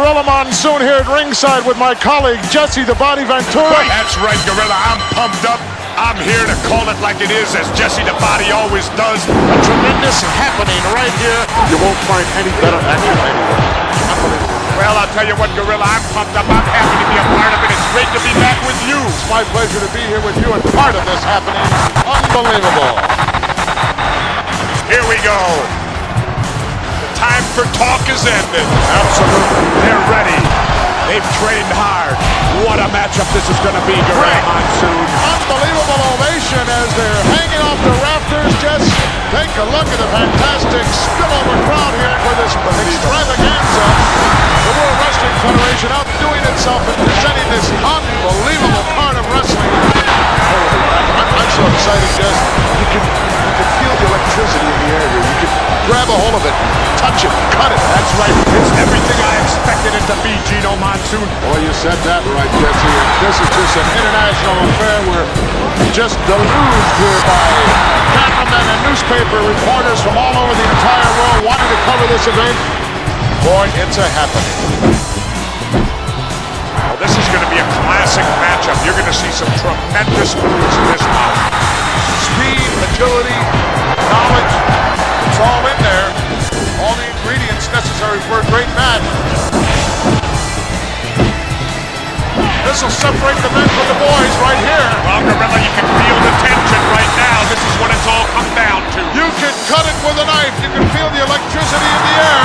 Gorilla Monsoon here at ringside with my colleague Jesse the Body Ventura. That's right, Gorilla. I'm pumped up. I'm here to call it like it is, as Jesse the Body always does. A tremendous happening right here. You won't find any better action anywhere. Unbelievable. Well, I'll tell you what, Gorilla, I'm pumped up. I'm happy to be a part of it. It's great to be back with you. It's my pleasure to be here with you and part of this happening. Unbelievable. Here we go. The time for talk is ended. Absolutely. They're ready. They've trained hard. What a matchup this is going to be, Gorilla Monsoon. Unbelievable ovation as they're hanging off the rafters. Just take a look at the fantastic spillover crowd here for this extravaganza. The World Wrestling Federation outdoing itself and presenting this unbelievable card of wrestling. I'm so excited, Jess. You can feel the electricity in the air here. You can grab a hold of it, touch it, cut it. That's right. It's everything I expected it to be, Gino Monsoon. Well, you said that right, Jesse. This is just an international affair. We're just deluged here by cameramen and newspaper reporters from all over the entire world wanting to cover this event. Boy, it's a happening. Well, this is going to be a classic matchup. You're going to see some tremendous moves in this bout. Speed, agility, knowledge, it's all in there. All the ingredients necessary for a great match. This will separate the men from the boys right here. Well, Gorilla, you can feel the tension right now. This is what it's all come down to. You can cut it with a knife. You can feel the electricity in the air.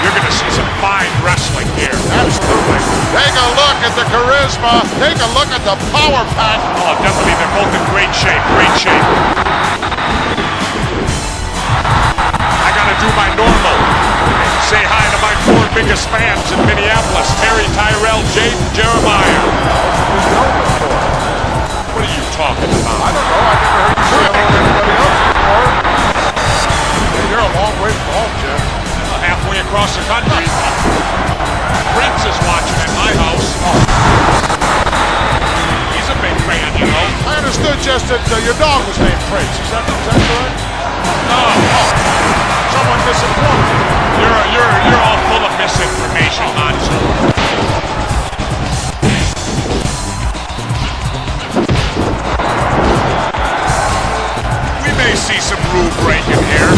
You're going to see some fine wrestling here. Absolutely. Take a look at the charisma. Take a look at the power pack. Oh, definitely. They're both in great shape. Great shape. I got to do my normal. Say hi to my 4 biggest fans in Minneapolis. Terry, Tyrell, Jade, and Jeremiah. What are you talking about? I don't know. I never heard you say hello to anybody else before. Hey, you're a long way from home, Jim. Halfway across the country. Prince is watching at my house. He's a big fan, you know. I understood just that your dog was named Prince. Is that correct? No. Someone misinformed you. You're all full of misinformation, Monsoon. We may see some rule breaking here.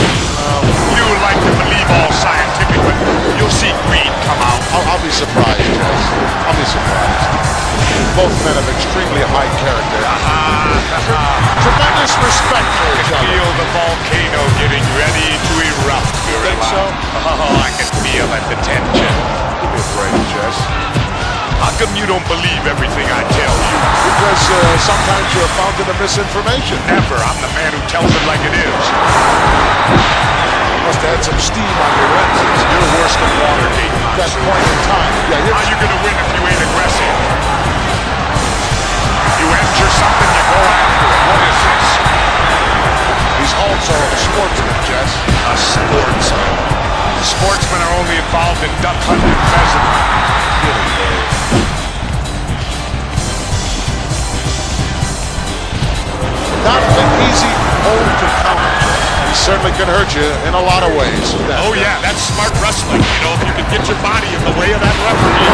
You like to believe all scientific, but you'll see greed come out. I'll be surprised, Jess. I'll be surprised. Both men have extremely high character. Tremendous respect for each other. Feel the volcano getting ready to erupt. You think so? Oh, I can feel it, the tension. Give me a break, Jess. How come you don't believe everything I tell you? Because sometimes you're a fountain of misinformation. Never. I'm the man who tells it like it is. You must have had some steam on your lenses. You're worse than Watergate, At that point in time. Yeah, how you gonna win if you ain't aggressive? You enter something, you go after it. What is this? He's also a sportsman, Jess. A sportsman. Sportsmen are only involved in duck hunting and pheasant. Not an easy hold to counter. He certainly can hurt you in a lot of ways. Oh yeah, that's smart wrestling. You know, if you can get your body in the way of that referee.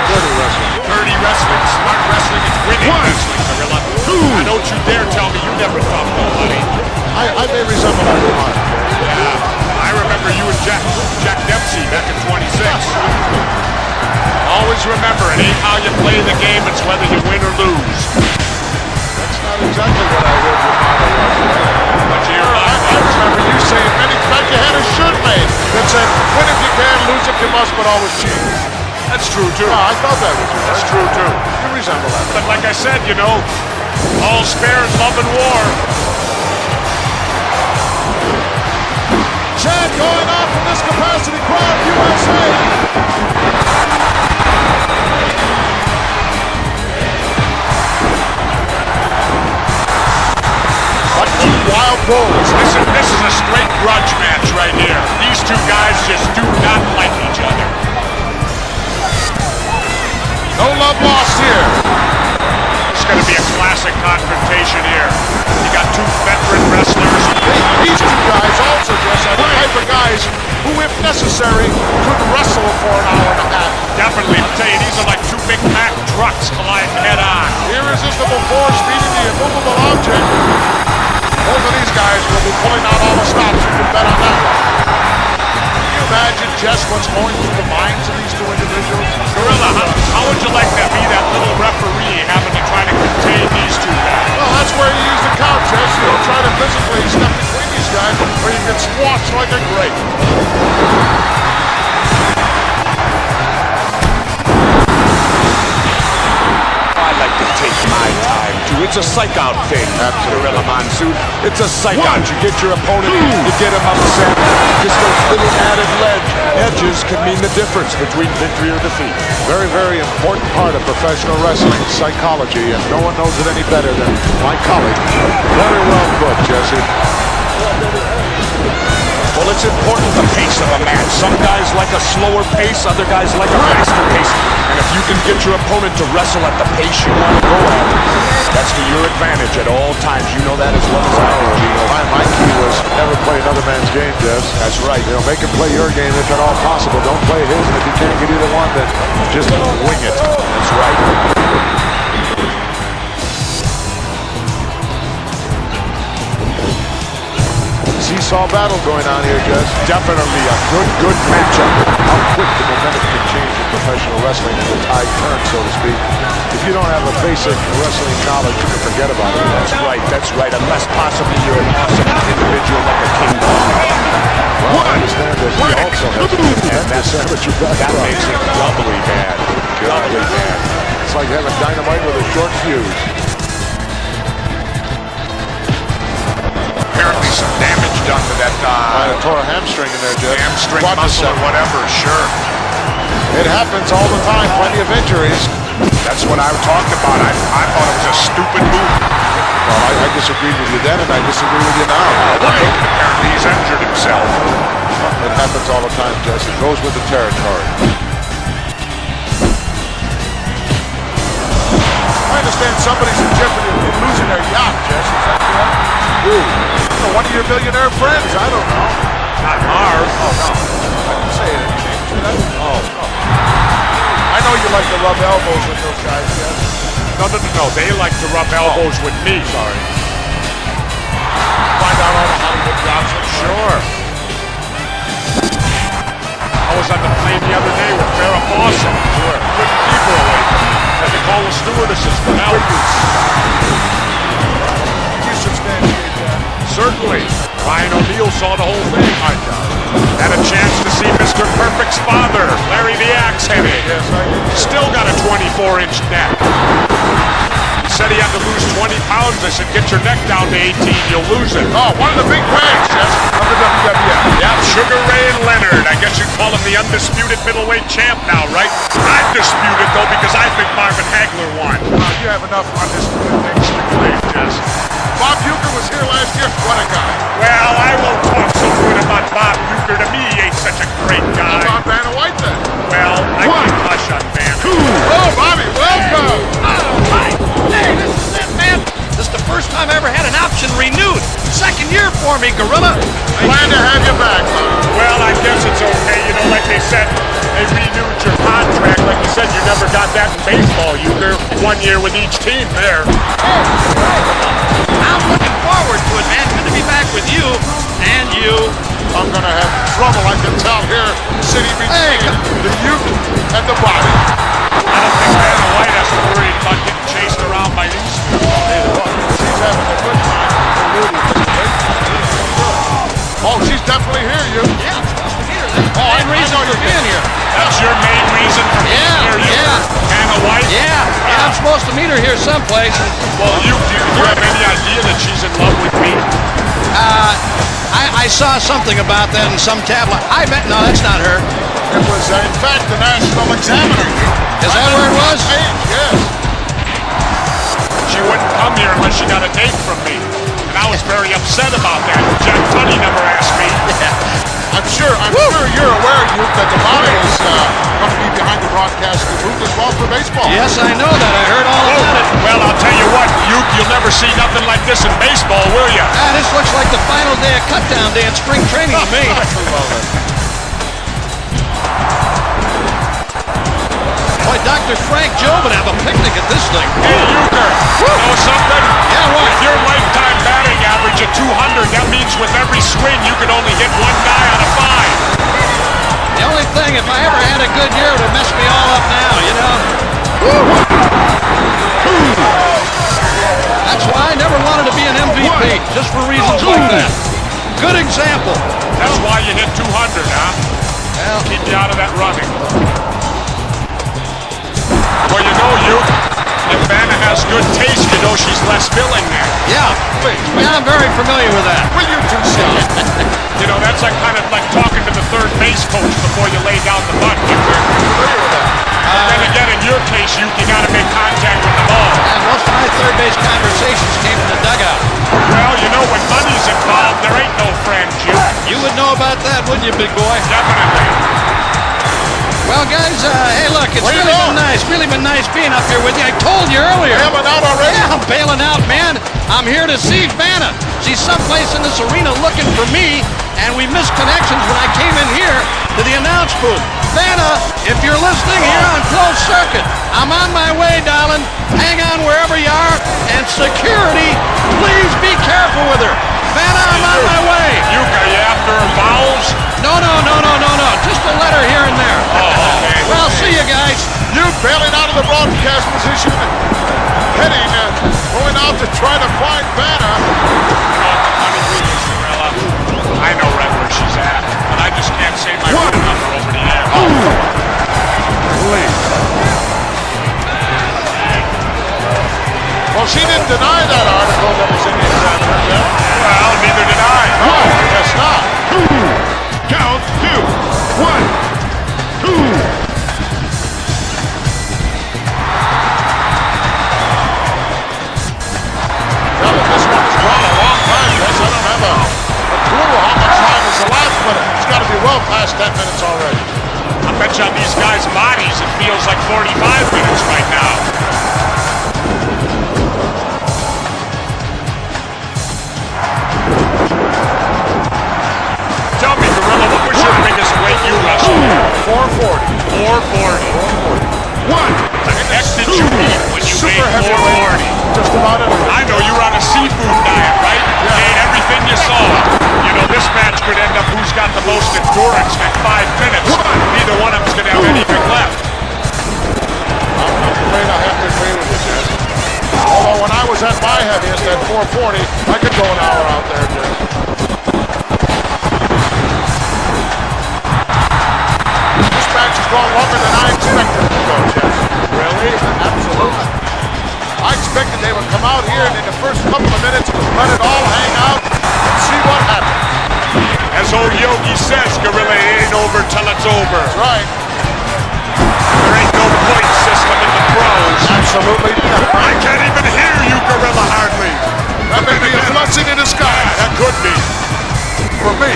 Dirty wrestling. Dirty wrestling, smart wrestling, it's winning wrestling, Gorilla. And don't you dare tell me you never thought nobody. I may resemble that remark. Yeah, I remember you and Jack Dempsey back in 26. Always remember, it ain't how you play the game, it's whether you win or lose. That's not exactly what I heard your motto was. But I remember you saying many times you had a shirt made that said, win if you can, lose if you must, but always cheat. That's true too. I thought that was yours. That's true too. You resemble that. But like I said, you know, all's fair in love and war. Chad going off from this capacity crowd, USA. What two wild bulls. This is a straight grudge match right here. These two guys just do not like each other. No love lost here. It's going to be a classic confrontation here. You got two veteran wrestlers. These two guys also just are the type of guys who, if necessary, could wrestle for an hour and a half. Definitely. I'll tell you, these are like two big Mack trucks colliding head on. Irresistible force meeting the immovable object. Both of these guys will be pulling out all the stops. You can bet on that one. Can you imagine just what's going through the minds of these two individuals? Gorilla, how would you like to be that little referee having to try to contain these two guys? Well, that's where you use the couch, Jess. You don't try to physically step between these guys, or you get squashed like a grape. I like to take my time, too. It's a psych-out thing, Gorilla Monsoon. It's a psych-out. You get your opponent, you get him upset. Just those little added edges can mean the difference between victory or defeat. Very, very important part of professional wrestling, psychology, and no one knows it any better than my colleague. Very well put, Jesse. Well, it's important the pace of a match. Some guys like a slower pace, other guys like a faster pace. And if you can get your opponent to wrestle at the pace you want to go at, that's to your advantage at all times. You know that as well as I do, Gino. My key was never play another man's game, Jess. That's right. You know, make him play your game if at all possible. Don't play his, and if you can't get either one, then just wing it. That's right. Seesaw battle going on here, Jess. Definitely a good matchup. How quick the momentum can change in professional wrestling and the tide turns, so to speak. If you don't have a basic wrestling knowledge, you can forget about it. That's right. Unless possibly you're an awesome individual like a King Kong. Well, I understand that he also has tremendous amateur background. That makes it doubly bad. Doubly bad. It's like having dynamite with a short fuse. Apparently some damage done to that Tore a hamstring in there, Jeff. hamstring muscle or whatever, sure. It happens all the time, plenty of injuries. That's what I talked about. I thought it was a stupid move. Well, I disagreed with you then, and I disagree with you now. Apparently he's injured himself. It happens all the time, Jess. It goes with the territory. I understand somebody's in jeopardy of losing their yacht, Jess. Is that correct? Who? One of your billionaire friends. I don't know. Not ours. Oh, no. I didn't say anything. Oh. I know you like to rub elbows with those guys, Jess. No. They like to rub elbows with me. Sorry. Find out all the Hollywood jobs. Sure. I was on the plane the other day with Farrah Fawcett. Sure. Couldn't keep her away. Had to call the stewardesses for help. You substantiate that. Certainly. Ryan O'Neal saw the whole thing. Had a chance to see Mr. Perfect's father, Larry the Axe-Headed. Yes, I did. Still got a 24-inch neck. He said he had to lose 20 pounds. I said, get your neck down to 18, you'll lose it. Oh, one of the big brags, Jess, of the WWF. Yeah, Sugar Ray and Leonard. I guess you'd call him the undisputed middleweight champ now, right? I'm disputed, though, because I think Marvin Hagler won. You have enough undisputed things to claim, Jess. Bob Uecker was here last year. What a guy. Well, I won't talk so good about Bob Uecker. To me, he ain't such a great guy. How about Vanna White, then? Well, I can hush on Vanna. Oh, Bobby, welcome. Hey, this is it, man. This is the first time I ever had an option renewed. Second year for me, Gorilla. Glad to have you back, Bob. Well, I guess it's okay. You know, like they said, they renewed your contract. Like you said, you never got that in baseball, Uecker. 1 year with each team there. I'm looking forward to it, man. Good to be back with you and you. I'm going to have trouble, I can tell here, sitting between the Uecker and the Bobby. I don't think Vanna White has to worry about getting chased around by these two. She's having a good time. Oh, she's definitely here, you. Yeah, I'm supposed to meet her. That's Oh, I the main reason know for you're being here. That's your main reason for being here, you? Vanna White? Yeah, I'm supposed to meet her here someplace. Well, do you have any idea that she's in love with me? I saw something about that in some tabloid. No, that's not her. It was, in fact, the National Examiner. Is that where it was? Yes. She wouldn't come here unless she got a date from me. And I was very upset about that. Jack Tunney never asked me. I'm sure you're aware, Duke, that the Bobby is going to be behind the broadcast booth as well for baseball. Yes, I know that. I heard all about it. Well, I'll tell you what, you'll never see nothing like this in baseball, will you? This looks like the final day of cutdown day at spring training to me. Boy, Dr. Frank Joe would have a picnic at this thing. Hey, Euchre, you know something? Yeah, what? With your lifetime batting average of 200, that means with every swing you can only hit one guy out of 5. The only thing, if I ever had a good year, it would mess me all up now, you know? That's why I never wanted to be an MVP, just for reasons like that. Good example. That's why you hit 200, huh? Well, Keep you out of that running. Well, you know, if Vanna has good taste, you know she's less filling there. yeah, I'm very familiar with that. Will you two say it? You know, that's like kind of like talking to the third base coach before you lay down the bunt. You're familiar with that. Then again, in your case, you got to make contact with the ball. And most of my third base conversations came from the dugout. Well, you know, when money's involved, there ain't no friends, You would know about that, wouldn't you, big boy? Definitely. Well, guys, hey, look, it's Where you really been nice being up here with you. I told you earlier. Bailing out already? Yeah, I'm bailing out, man. I'm here to see Vanna. She's someplace in this arena looking for me, and we missed connections when I came in here to the announce booth. Vanna, if you're listening here on closed circuit, I'm on my way, darling. Hang on wherever you are, and security, please be careful with her. Vanna, I'm on my way. Are you after her vowels? No. Just a letter here and there. Oh, okay. Well, see you guys. You bailing out of the broadcast position, heading, going out to try to find Vanna. I know right where she's at, but I just can't say my phone number over the air. Oh, come on. Please. Well, she didn't deny that article that was in the Interim, yeah? Well, neither did I. No, I guess not. Count 2. 1, 2. Well, this one has gone a long time, Chris. I don't have a clue how much time is the last minute. It's got to be well past 10 minutes already. I bet you on these guys' bodies it feels like 45 minutes right now. Tell me, Gorilla, what was your biggest weight you wrestled? 440. 440. 1. The heck did you eat when you Super weighed heavyweight. 440? Just about everything. I know you were on a seafood diet, right? You ate everything you saw. You know, this match could end up who's got the most endurance at 5 minutes. Neither one of them's going to have anything left. I'm afraid I have to agree with you, Jed. Although when I was at my heaviest at 440, I could go an hour out there, Jed. This match has gone longer than I expected it to go, Jed. Really? Absolutely. I expected they would come out here and in the first couple of minutes let it all hang out and see what happened. As old Yogi says, Gorilla, it ain't over till it's over. That's right. There ain't no point system in the pros. Absolutely not. I can't even hear you, Gorilla, hardly. That may be a blessing in disguise. That could be. For me.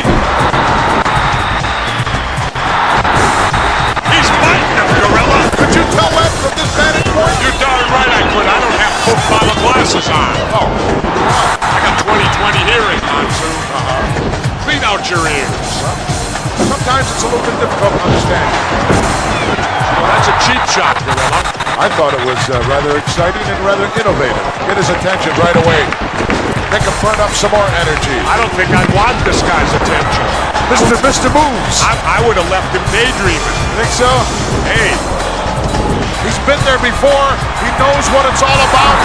He's fighting him, Gorilla. Could you tell that from this vantage point? You're darn right I could. I don't have Coke bottle glasses on. Oh. I got 20/20 hearing, Monsoon. Clean out your ears. Sometimes it's a little bit difficult to understand. Well, that's a cheap shot, Gorilla. I thought it was rather exciting and rather innovative. Get his attention right away. Make him burn up some more energy. I don't think I'd want this guy's attention. Mr. Moves. I would have left him daydreaming. Think so? Hey, He's been there before. He knows what it's all about.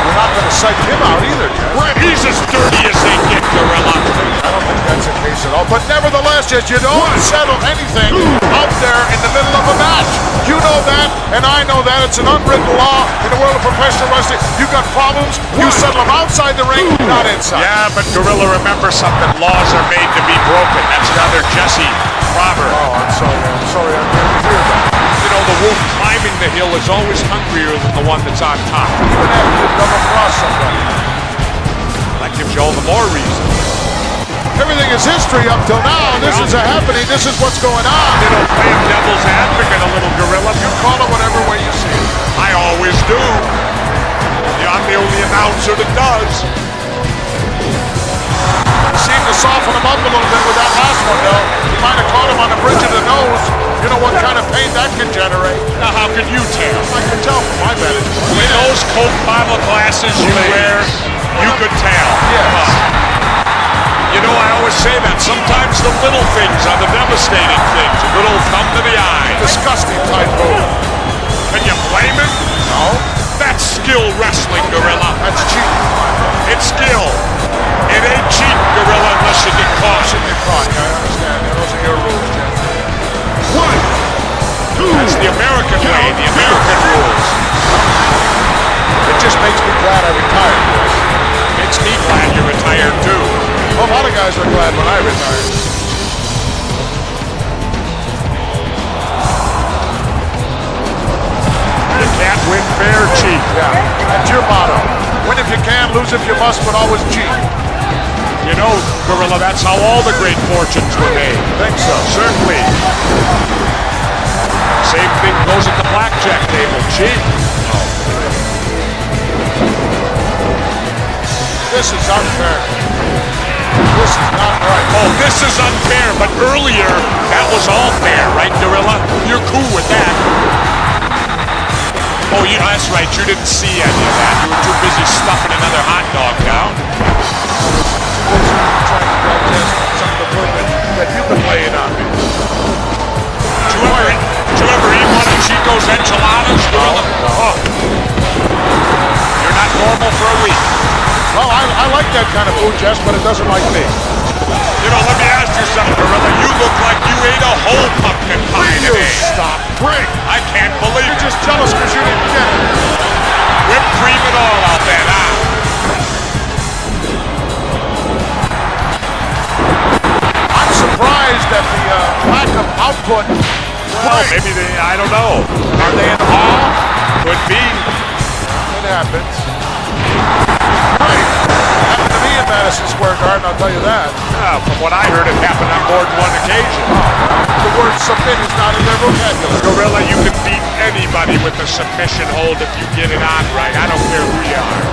We're not going to psych him out either, Jeff. he's as dirty as they get, Gorilla. I don't think that's the case at all. But nevertheless, you don't settle anything out there in the middle of a match. You know that, and I know that. It's an unwritten law in the world of professional wrestling. You got problems, you settle them outside the ring, not inside. Yeah, but Gorilla, remember something. Laws are made to be broken. That's another Jesse proverb. Oh, I'm sorry. I'm sorry. I didn't hear that. You know, the wolf climbing the hill is always hungrier than the one that's on top. Even after you double cross somebody. That gives you all the more reason. Everything is history up till now. This is a happening. This is what's going on. You know, playing devil's advocate a little, Gorilla. You call it whatever way you see it. I always do. Yeah, I'm the only announcer that does. Seemed to soften him up a little bit with that last one, though. He might have caught him on the bridge of the nose. You know what kind of pain that can generate. Now, how can you tell? I can tell from my vantage point. With those Coke bottle glasses you wear, you could tell. Yes. You know, I always say that. Sometimes the little things are the devastating things. A little thumb to the eye. Disgusting type move. Can you blame him? No. That's skill wrestling, Gorilla. That's cheating. It's skill. It ain't cheating, Gorilla, unless you get caught. I understand. Those are your rules, Jim. 1, 2. That's the American way, the American rules. It just makes me glad I retired. Makes me glad you retired, too. Well, a lot of guys were glad when I retired. You can't win fair, cheat. Yeah, that's your motto. Win if you can, lose if you must, but always cheat. You know, Gorilla, that's how all the great fortunes were made. Think so? Certainly. Same thing goes at the blackjack table. Cheat. This is unfair. This is not right. Oh, this is unfair, but earlier, that was all fair, right, Gorilla? You're cool with that. Oh, that's right. You didn't see any of that. You were too busy stuffing another hot dog down. Trying to digest some of the bourbon that you've been laying on me. Did you ever eat one of Chico's enchiladas, Gorilla? No. Oh. You're not normal for a week. Well, I like that kind of food, Jess, but it doesn't like me. You know, let me ask you something, Gorilla. You look like you ate a whole pumpkin pie today. Stop. Bring. I can't believe You're it. just jealous because you didn't get it. Whipped cream and all out there, huh? I'm surprised at the lack of output. Well, maybe I don't know. Are they in awe? Could be. It happens. Right. Happened to me in Madison Square Garden, I'll tell you that. From what I heard, it happened on more than one occasion. The word submit is not in their vocabulary. Gorilla, you can beat anybody with a submission hold if you get it on right. I don't care who you are.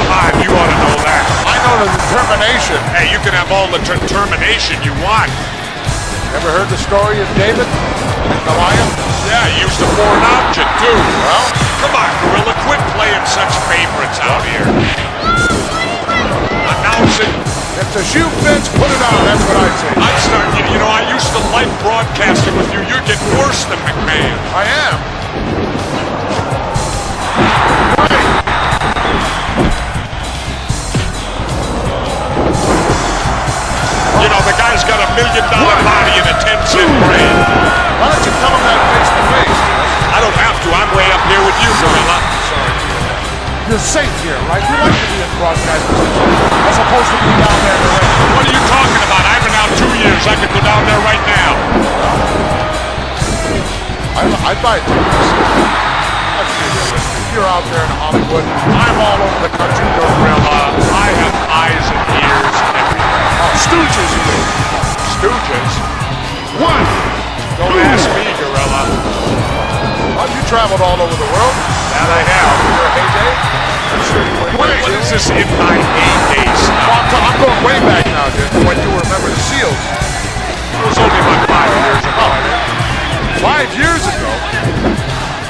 Come on, you ought to know that. I know the determination. Hey, you can have all the determination you want. Ever heard the story of David and Goliath? Yeah, he used a foreign object, too. Well, come on, Gorilla, quit playing such favorites out here. Announcing. if the shoe fits, put it on. That's what I say. I'm starting, you know, I used to like broadcasting with you. You're getting worse than McMahon. I am. You know, the guy's got $1 million body and a 10-cent brain. Why don't you tell him that face to face? I don't have to. I'm way up here with you, Gorilla. You're safe here, right? You like to be in broadcast position as opposed to being down there in the ring. What are you talking about? I've been out 2 years. I could go down there right now. I'd buy tickets. Let's be realistic. You're out there in Hollywood. I'm all over the country. Gorilla, I have eyes and ears everywhere. Oh, Stooges, you mean? Stooges? One. Don't ask me, Gorilla. Well, you traveled all over the world. That I have. Your heyday? I'm sure you went. What is this in my heyday stuff? Well, I'm going way back now, dude. When you remember the Seals. It was only like 5 years ago. 5 years ago?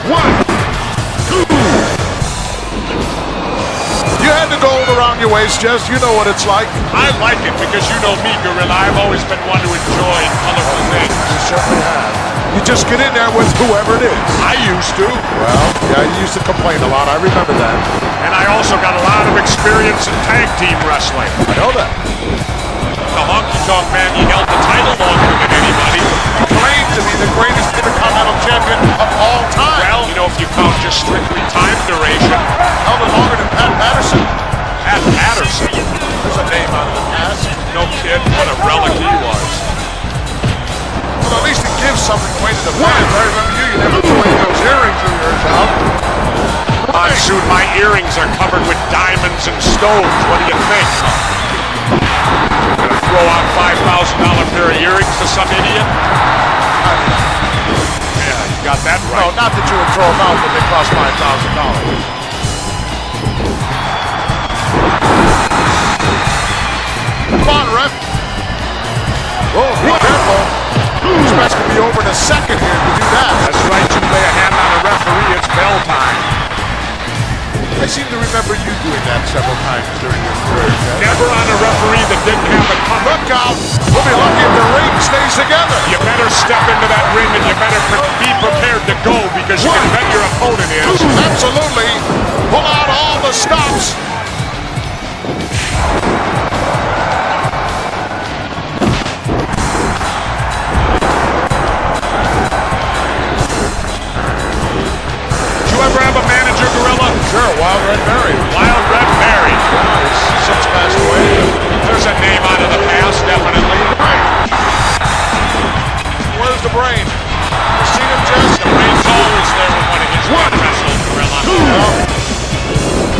1, 2. You had to go around your waist, Jess. You know what it's like. I like it because you know me, Gorilla. I've always been one to enjoy colorful things. You certainly have. You just get in there with whoever it is. I used to. Well, yeah, you used to complain a lot. I remember that. And I also got a lot of experience in tag team wrestling. I know that. The honky-tonk man, he held the title longer than anybody. Claimed to be the greatest Intercontinental Champion of all time. Well, you know, if you count just strictly time duration. Held it longer than Pat Patterson. Pat Patterson? There's a name out of the past. No kid, what a relic he was. Well, at least it gives something away to the fans. I remember you never threw any of those earrings of yours out. Soon my earrings are covered with diamonds and stones. What do you think? Gonna throw out $5,000 pair of earrings to some idiot? Yeah, you got that right. No, not that you would throw them out, but they cost $5,000. second here to do that. That's right, you lay a hand on a referee, it's bell time. I seem to remember you doing that several times during your career, Jeff. Never on a referee that didn't have it coming. Look out! We'll be lucky if the ring stays together. You better step into that ring and you better be prepared to go because you can bet your opponent is. Absolutely. Pull out all the stops. Did you ever have a manager, Gorilla? Sure, Wild Red Mary. Wild Red Mary. He's since passed away. There's a name out of the past, definitely. Where's the brain? You seen him, Jess? The brain's always there when one of his men wrestles, Gorilla. Well,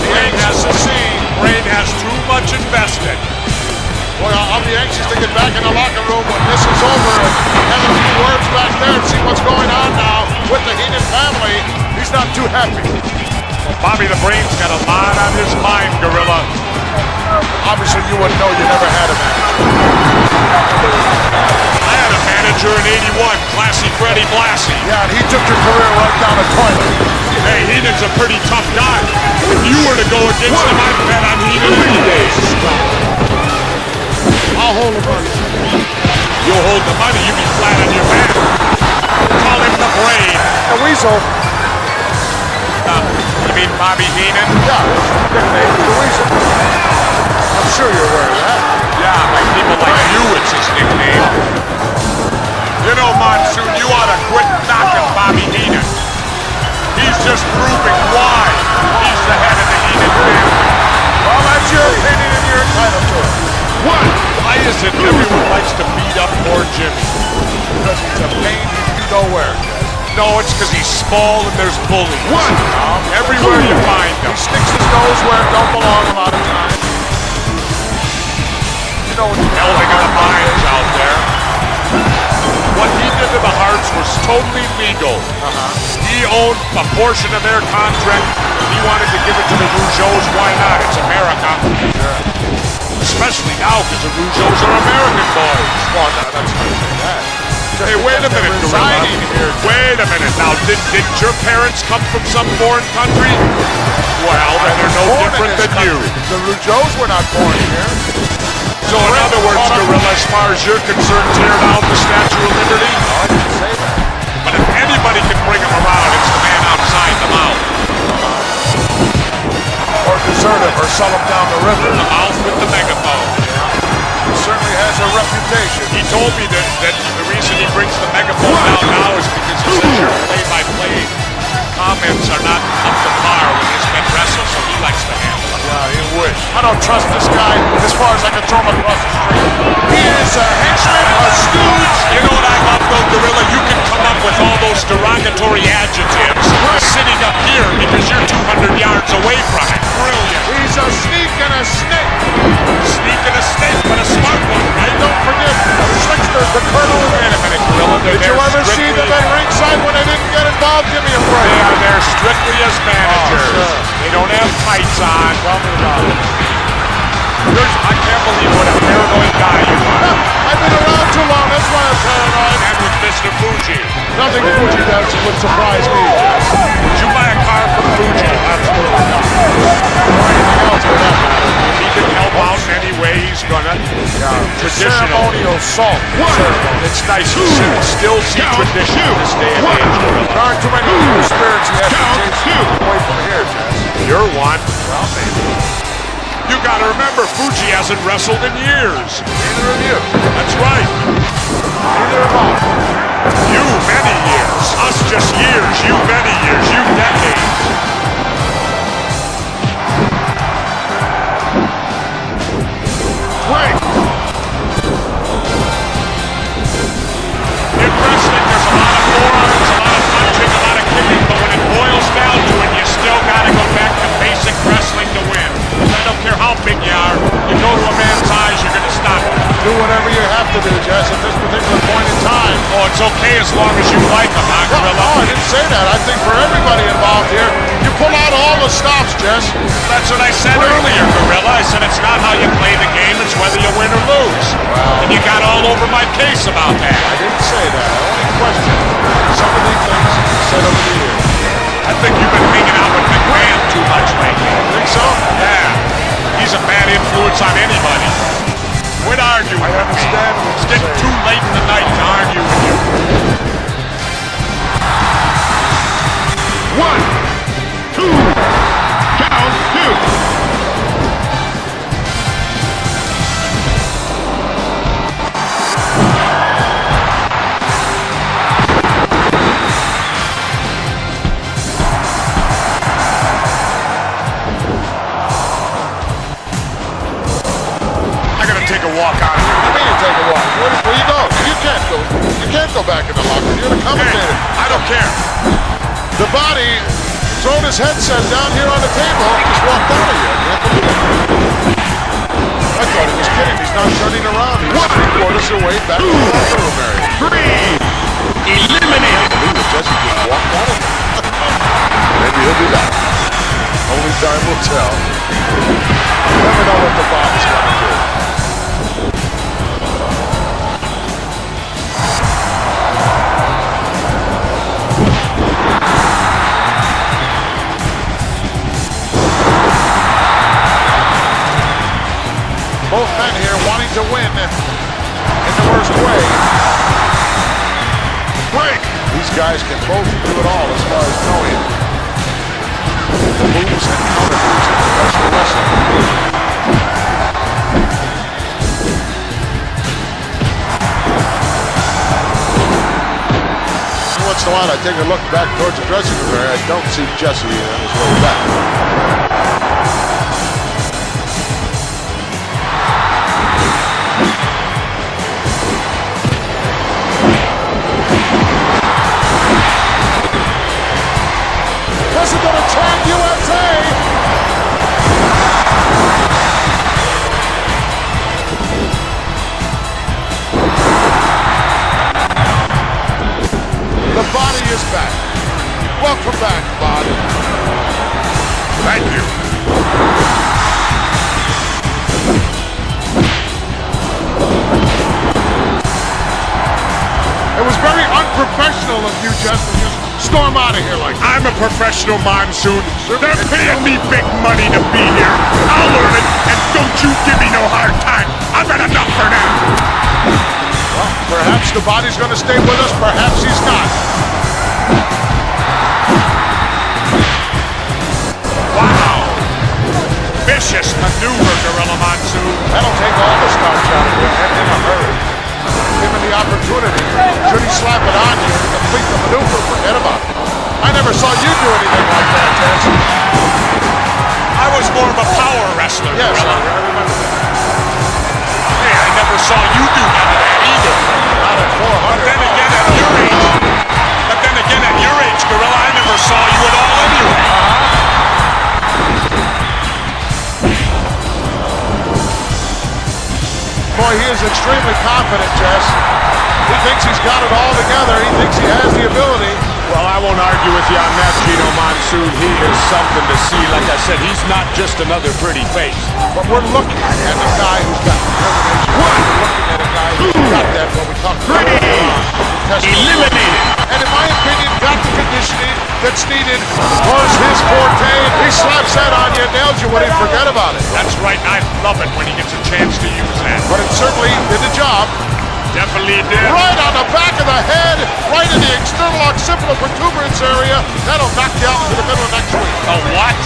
Brain has too much invested. Boy, I'll be anxious to get back in the locker room when this is over and have a few words back there and see what's going on now with the Heenan family. He's not too happy. Well, Bobby the Brain's got a lot on his mind, Gorilla. Obviously, you wouldn't know. You never had a manager. I had a manager in '81, Classy Freddie Blassie. Yeah, and he took your career right down the toilet. Hey, Heenan's a pretty tough guy. If you were to go against him, I'd bet on Heenan any day. I'll hold the money. You'll hold the money, you be flat on your back. Call him the Brain. The Weasel. You mean Bobby Heenan? Yeah, nickname the Weasel. I'm sure you're aware of that. Yeah, like people like you, it's his nickname. You know, Monsoon, you ought to quit knocking Bobby Heenan. He's just proving why he's the head of the Heenan family. Well, that's your opinion and you're entitled to it. What? Why is it everyone likes to beat up poor Jimmy? Because he's a pain you know where. No, it's because he's small and there's bullies. What? Everywhere you find He him. sticks his nose where it don't belong a lot of times. You know what Melding of the minds out there. What he did to the Hearts was totally legal. He owned a portion of their contract. He wanted to give it to the Rougeaus. Why not? It's America. Especially now because the Rougeaus are American boys. Well, no, that's not saying that. Hey, wait a minute, Gorilla. Wait a minute. Now, did your parents come from some foreign country? Well, then they're no different than you. The Rougeaus were not born here. So in other words, Gorilla, as far as you're concerned, tear down the Statue of Liberty? No, I didn't say that. But if anybody can bring him around, it's the man outside the mouth. Or desert him or sell him down the river. The mouth with the megaphone. He certainly has a reputation. He told me that the reason he brings the megaphone down now is because he says your play-by-play comments are not up to par when his men wrestle, so he likes to handle them. Yeah, he wish. I don't trust this guy as far as I can throw him across the street. He is a henchman, a stooge. You know what I love, though, Gorilla? You can come up with all those derogatory adjectives sitting up here because you're 200 yards away from it. Brilliant. He's a sneak and a snake. Sneak and a snake, but a smart one, right? Don't forget, tricksters, the colonel. Wait a minute, Gorilla. Did you ever see them at ringside when they didn't get involved? Give me a break. They are there strictly as managers. Oh, sure. They don't have tights on. Tell me about it. I can't believe what a paranoid guy you are. I've been around too long, that's why I'm paranoid. And with Mr. Fuji. Nothing Fuji does would surprise me, Jess. Would you buy a car from Fuji? Absolutely not. Or anything else for that matter. He can help out in any way he's gonna. Traditional. Ceremonial salt. It's nice to still see tradition in this day and age. There aren't too many new spirits you have to chase away from here, Jess. You're one. Well, maybe. You gotta remember, Fuji hasn't wrestled in years. Neither of you. That's right. Neither of us. You, many years. Us, just years. You, many years. You, decades. Great. In wrestling, there's a lot of forearms, a lot of punching, a lot of kicking, but when it boils down to it, you still gotta go back to basic wrestling to win. I don't care how big you are, you go to a man's eyes, you're gonna stop him. Do whatever you have to do, Jess, at this particular point in time. Oh, it's okay as long as you like him, huh, No, Gorilla? I didn't say that. I think for everybody involved here, you pull out all the stops, Jess. That's what I said earlier, Gorilla. I said it's not how you play the game, it's whether you win or lose. Wow. And you got all over my case about that. I didn't say that. I only questioned some of the things you said over the years. I think you've been hanging out with McMahon too much lately. Think so? Yeah. He's a bad influence on anybody. Quit arguing with me. understand what It's you're getting saying. too late in the night to argue with you. 1, 2, count 2. Take a walk out of here. What do you mean take a walk? Where you go? You can't go back in the locker. You're the commentator. Hey, I don't care. The body thrown his headset down here on the table and just walked out of here. I can't believe it. I thought he was kidding. He's not turning around. He's 3/4 away back to the locker room area. 3 eliminated. I believe it. Jesse just walked out of it. Maybe he'll be back. Only time will tell. Never know what the body's going to do. Both men here wanting to win in the worst way. Break! These guys can both do it all as far as knowing the moves and counter moves in professional wrestling. Once in a while I take a look back towards the dressing room area. I don't see Jesse on his way back. President of Champ USA! The body is back. Welcome back, body. Thank you. It was very unprofessional of you, Justin. Just storm out of here like that. I'm a professional, Monsoon. They're paying me big money to be here. I'll learn it, and don't you give me no hard time. I've had enough for now. Well, perhaps the body's going to stay with us. Perhaps he's not. Wow. Vicious maneuver, Gorilla Monsoon. That'll take all the starch out of your head in a hurry. Given the opportunity, should he slap it on you and complete the maneuver, forget about it. I never saw you do anything like that, Tess. I was more of a power wrestler, Yes, Gorilla. I remember that. Hey, I never saw you do none of that either. Not at 400. But then again, at your age, Gorilla, I never saw you at all anyway. Boy, he is extremely confident, Jess. He thinks he's got it all together. He thinks he has the ability. Well, I won't argue with you on that, Gino Monsoon. He is something to see. Like I said, he's not just another pretty face. But we're looking at a guy who's got determination. We're looking at a guy who's got that, what we talked about. Eliminated. And in my opinion, got the conditioning that's needed. Was his forte. He slaps that on you, nails you when he forget about it. That's right, and I love it when he gets a chance to use that. But it certainly did the job. Definitely did. Right on the back of the head, right in the external occipital protuberance area. That'll knock you out into the middle of next week. A what?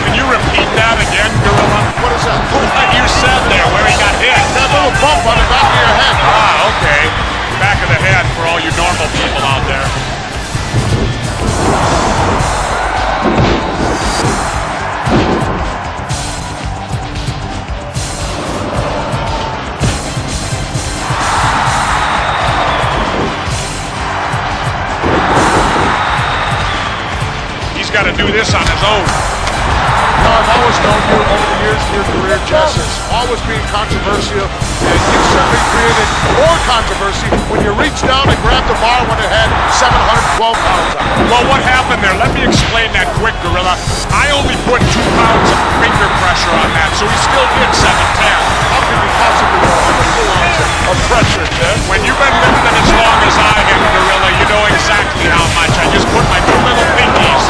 Can you repeat that again, Gorilla? What is that? What you said there, where he got hit. That little bump on the back of your head. Ah, okay. Back of the head for all you normal people out there. He's got to do this on his own. I've always known you over the years of your career, Jess, as always being controversial, and you certainly created more controversy when you reached down and grabbed the bar when it had 712 pounds on it. Well, what happened there? Let me explain that quick, Gorilla. I only put 2 pounds of finger pressure on that, so he still did 710. How could you possibly go under 2 ounces of pressure, Jess? When you've been lifting as long as I have, Gorilla, you know exactly how much. I just put my 2 little pinkies.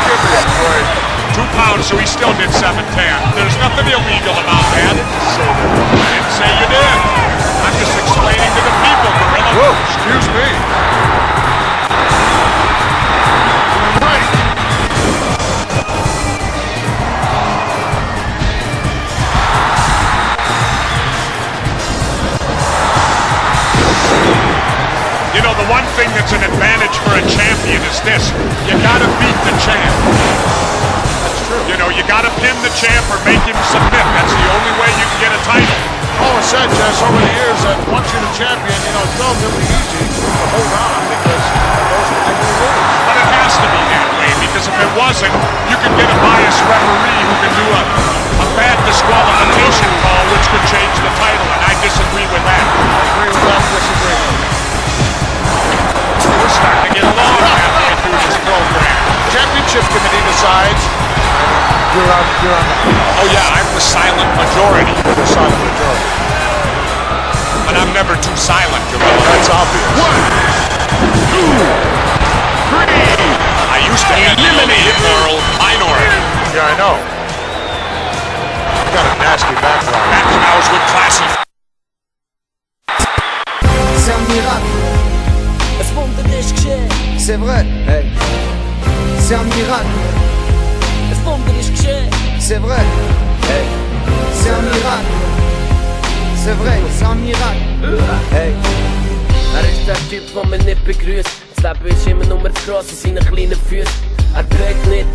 Give me a break. 2 pounds, so he still did 710. There's nothing illegal about that. I didn't say you did. I'm just explaining to the people, Gorilla. Whoa, excuse me. Right. You know, the one thing that's an advantage for a champion is this. You gotta beat the champ. You know, you gotta pin the champ or make him submit. That's the only way you can get a title. Always said, Jess, over the years that once you're the champion, you know, it's relatively easy to hold on because of those particular rules. But it has to be that way, because if it wasn't, you could get a biased referee who could do a bad disqualification call, which could change the title, and I disagree with that. I agree with that, disagree. We're starting to get along halfway through this program. Championship committee decides. You're on that. Oh yeah, I'm the silent majority. You're the silent majority. But I'm never too silent, Gorilla. That's obvious. 1, 2, 3. I used to have eliminated moral minority. Yeah, I know. You got a nasty background. Back when I was with classy. C'est un miracle. C'est vrai. Hey. C'est un miracle. C'est vrai. Hey. C'est un miracle. C'est vrai, c'est un miracle. Hey. Er ist der Typ, der mich nicht begrüßt. Das Leben ist immer nur Cross in seinen kleinen Füßen. Er trägt nicht